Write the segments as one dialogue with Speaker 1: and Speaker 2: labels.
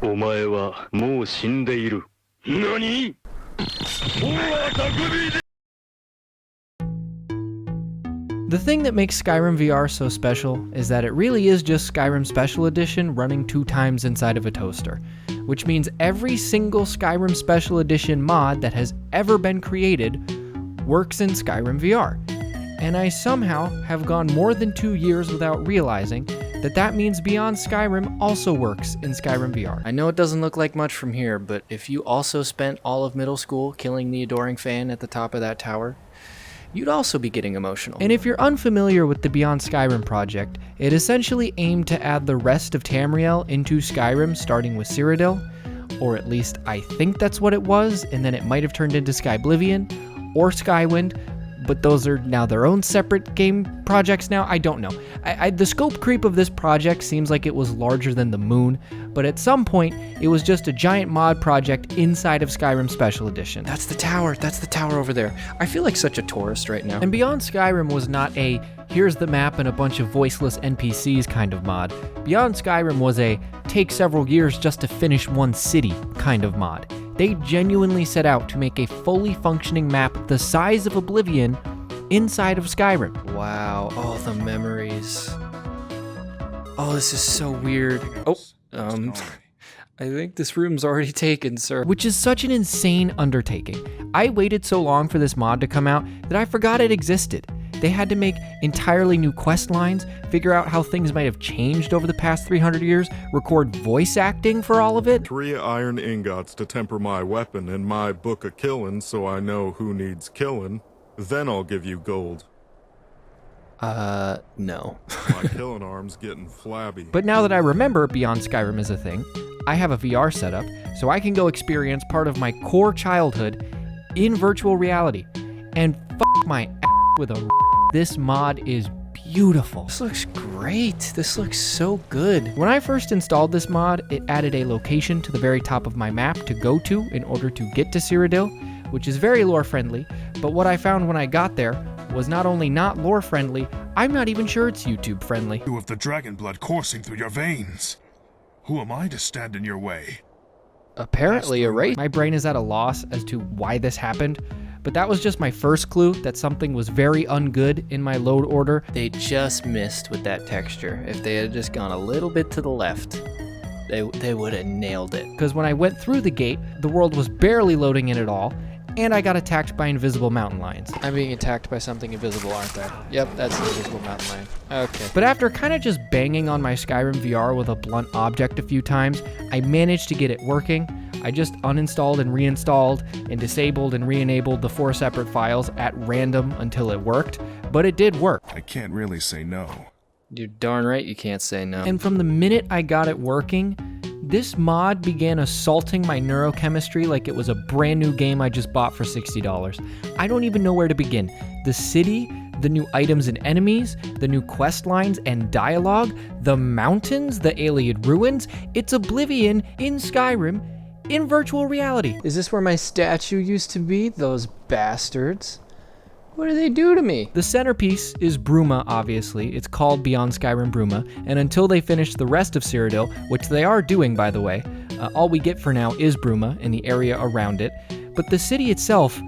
Speaker 1: お前はもう死んでいる。何？
Speaker 2: The thing that makes Skyrim VR so special is that it really is just Skyrim Special Edition running 2 times inside of a toaster, which means every single Skyrim Special Edition mod that has ever been created works in Skyrim VR. And I somehow have gone more than 2 years without realizing that means Beyond Skyrim also works in Skyrim VR. I know it doesn't look like much from here, but if you also spent all of middle school killing the adoring fan at the top of that tower, you'd also be getting emotional. And if you're unfamiliar with the Beyond Skyrim project, it essentially aimed to add the rest of Tamriel into Skyrim, starting with Cyrodill, or at least I think that's what it was, and then it might have turned into Skyblivion or Skywind, but those are now their own separate game projects now. I don't know. The scope creep of this project seems like it was larger than the moon, but at some point, it was just a giant mod project inside of Skyrim Special Edition. That's the tower over there. I feel like such a tourist right now. And Beyond Skyrim was not a, here's the map and a bunch of voiceless NPCs kind of mod. Beyond Skyrim was a, take several years just to finish one city kind of mod. They genuinely set out to make a fully functioning map the size of Oblivion inside of Skyrim. Wow, all the memories. Oh, this is so weird. Oh, I think this room's already taken, sir. Which is such an insane undertaking. I waited so long for this mod to come out that I forgot it existed. They had to make entirely new quest lines, figure out how things might have changed over the past 300 years, record voice acting for all of it.
Speaker 3: 3 iron ingots to temper my weapon and my book of killin' so I know who needs killin'. Then I'll give you gold.
Speaker 2: No.
Speaker 3: My killing arm's getting flabby.
Speaker 2: But now that I remember Beyond Skyrim is a thing, I have a VR setup, so I can go experience part of my core childhood in virtual reality. And fuck my ass with a this mod is beautiful. This looks great. This looks so good. When I first installed this mod, it added a location to the very top of my map to go to in order to get to Cyrodiil, which is very lore friendly, but what I found when I got there was not only not lore friendly, I'm not even sure it's YouTube friendly.
Speaker 4: You have the dragon blood coursing through your veins. Who am I to stand in your way?
Speaker 2: Apparently a race. My brain is at a loss as to why this happened, but that was just my first clue that something was very ungood in my load order. They just missed with that texture. If they had just gone a little bit to the left, they would have nailed it. Because when I went through the gate, the world was barely loading in at all, and I got attacked by invisible mountain lions. I'm being attacked by something invisible, aren't I? Yep, that's an invisible mountain lion. Okay. But after kind of just banging on my Skyrim VR with a blunt object a few times, I managed to get it working. I just uninstalled and reinstalled and disabled and re-enabled the 4 separate files at random until it worked, but it did work.
Speaker 4: I can't really say no.
Speaker 2: You're darn right you can't say no. And from the minute I got it working, this mod began assaulting my neurochemistry like it was a brand new game I just bought for $60. I don't even know where to begin. The city, the new items and enemies, the new quest lines and dialogue, the mountains, the Ayleid ruins, it's Oblivion in Skyrim in virtual reality. Is this where my statue used to be? Those bastards. What do they do to me? The centerpiece is Bruma, obviously. It's called Beyond Skyrim Bruma, and until they finish the rest of Cyrodiil, which they are doing, by the way, all we get for now is Bruma and the area around it. But the city itself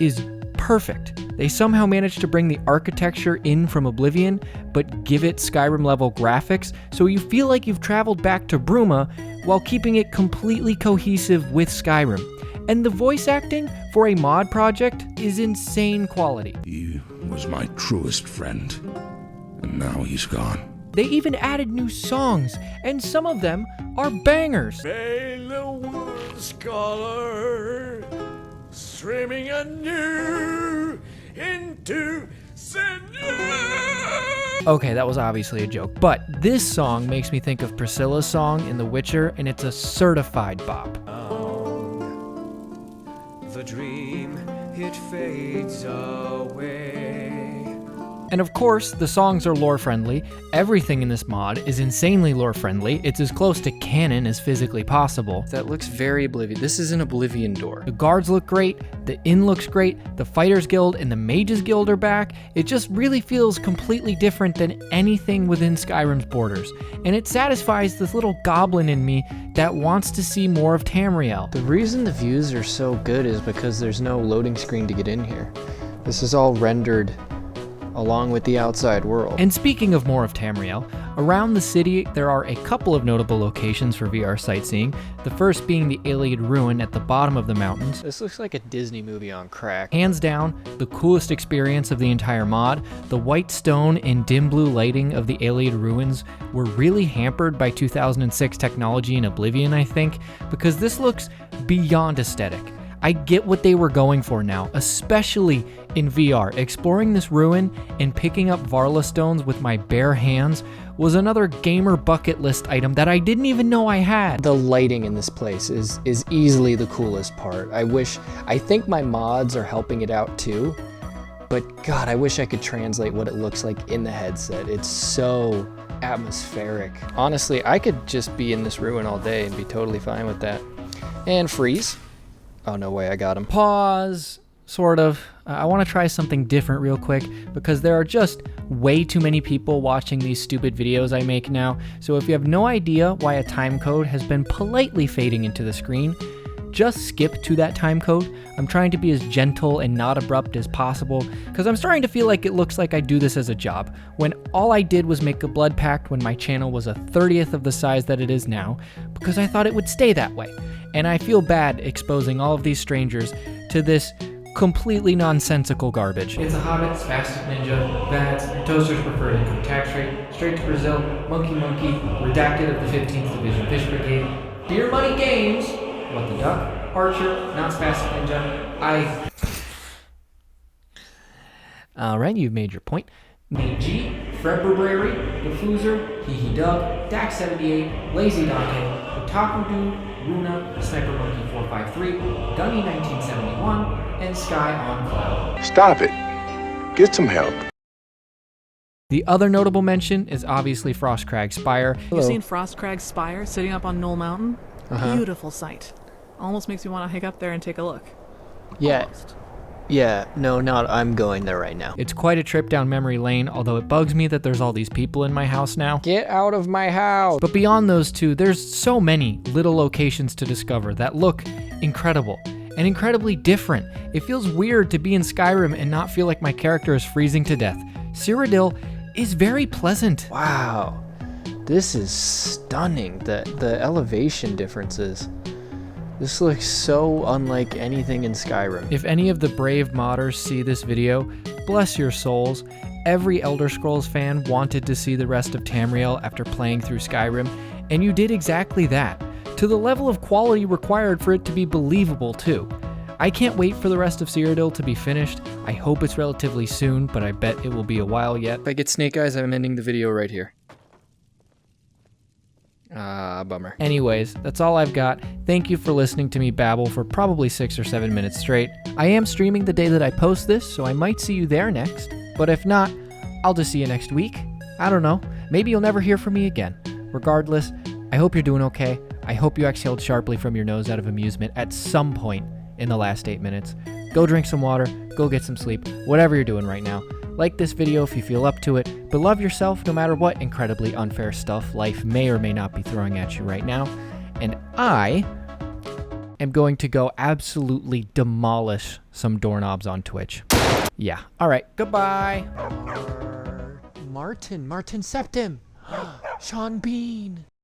Speaker 2: is perfect. They somehow managed to bring the architecture in from Oblivion, but give it Skyrim-level graphics, so you feel like you've traveled back to Bruma while keeping it completely cohesive with Skyrim. And the voice acting for a mod project is insane quality.
Speaker 5: He was my truest friend, and now he's gone.
Speaker 2: They even added new songs, and some of them are bangers.
Speaker 6: Scholar, streaming anew into
Speaker 2: Okay, that was obviously a joke, but this song makes me think of Priscilla's song in The Witcher, and it's a certified bop.
Speaker 6: The dream, it fades away.
Speaker 2: And of course, the songs are lore friendly. Everything in this mod is insanely lore friendly. It's as close to canon as physically possible. That looks very Oblivion. This is an Oblivion door. The guards look great, the inn looks great, the Fighters Guild and the Mages Guild are back. It just really feels completely different than anything within Skyrim's borders. And it satisfies this little goblin in me that wants to see more of Tamriel. The reason the views are so good is because there's no loading screen to get in here. This is all rendered along with the outside world. And speaking of more of Tamriel, around the city there are a couple of notable locations for VR sightseeing, the first being the Ayleid ruin at the bottom of the mountains. This looks like a Disney movie on crack. Hands down, the coolest experience of the entire mod. The white stone and dim blue lighting of the Ayleid ruins were really hampered by 2006 technology in Oblivion, I think, because this looks beyond aesthetic. I get what they were going for now, especially in VR. Exploring this ruin and picking up Varla stones with my bare hands was another gamer bucket list item that I didn't even know I had. The lighting in this place is easily the coolest part. I think my mods are helping it out too, but God, I wish I could translate what it looks like in the headset. It's so atmospheric. Honestly, I could just be in this ruin all day and be totally fine with that. And freeze. Oh, no way, I got him. Pause, sort of. I want to try something different real quick because there are just way too many people watching these stupid videos I make now. So if you have no idea why a time code has been politely fading into the screen, just skip to that time code. I'm trying to be as gentle and not abrupt as possible because I'm starting to feel like it looks like I do this as a job, when all I did was make a blood pact when my channel was 1/30th of the size that it is now, because I thought it would stay that way. And I feel bad exposing all of these strangers to this completely nonsensical garbage. It's a Hobbit, Spastic Ninja, Vads, Toasters Preferred Income Tax Rate, Straight to Brazil, Monkey, Redacted of the 15th Division Fish Brigade, Beer Money Games, What the Duck, Archer, Not Spastic Ninja, Alright, you've made your point. Nate G, Fred Burberry, Diffuser, Hee Dub, Dak78, Lazy Donkey, Otaku Dude, Runa, Sniper Monkey 453, Gunny 1971, and Sky on Cloud.
Speaker 7: Stop it. Get some help.
Speaker 2: The other notable mention is obviously Frostcrag Spire.
Speaker 8: You've seen Frostcrag Spire sitting up on Knoll Mountain? Beautiful sight. Almost makes me want to hike up there and take a look.
Speaker 2: Yeah.
Speaker 8: Almost.
Speaker 2: Yeah, no, I'm going there right now. It's quite a trip down memory lane, although it bugs me that there's all these people in my house now. Get out of my house! But beyond those two, there's so many little locations to discover that look incredible and incredibly different. It feels weird to be in Skyrim and not feel like my character is freezing to death. Cyrodill is very pleasant. Wow, this is stunning, the elevation differences. This looks so unlike anything in Skyrim. If any of the brave modders see this video, bless your souls. Every Elder Scrolls fan wanted to see the rest of Tamriel after playing through Skyrim, and you did exactly that, to the level of quality required for it to be believable too. I can't wait for the rest of Cyrodill to be finished. I hope it's relatively soon, but I bet it will be a while yet. If I get snake eyes, I'm ending the video right here. Bummer. Anyways, that's all I've got. Thank you for listening to me babble for probably 6 or 7 minutes straight. I am streaming the day that I post this, so I might see you there next. But if not, I'll just see you next week. I don't know. Maybe you'll never hear from me again. Regardless, I hope you're doing okay. I hope you exhaled sharply from your nose out of amusement at some point in the last 8 minutes. Go drink some water, go get some sleep, whatever you're doing right now. Like this video if you feel up to it, but love yourself no matter what incredibly unfair stuff life may or may not be throwing at you right now. And I am going to go absolutely demolish some doorknobs on Twitch. Yeah. All right. Goodbye. Martin Septim. Sean Bean.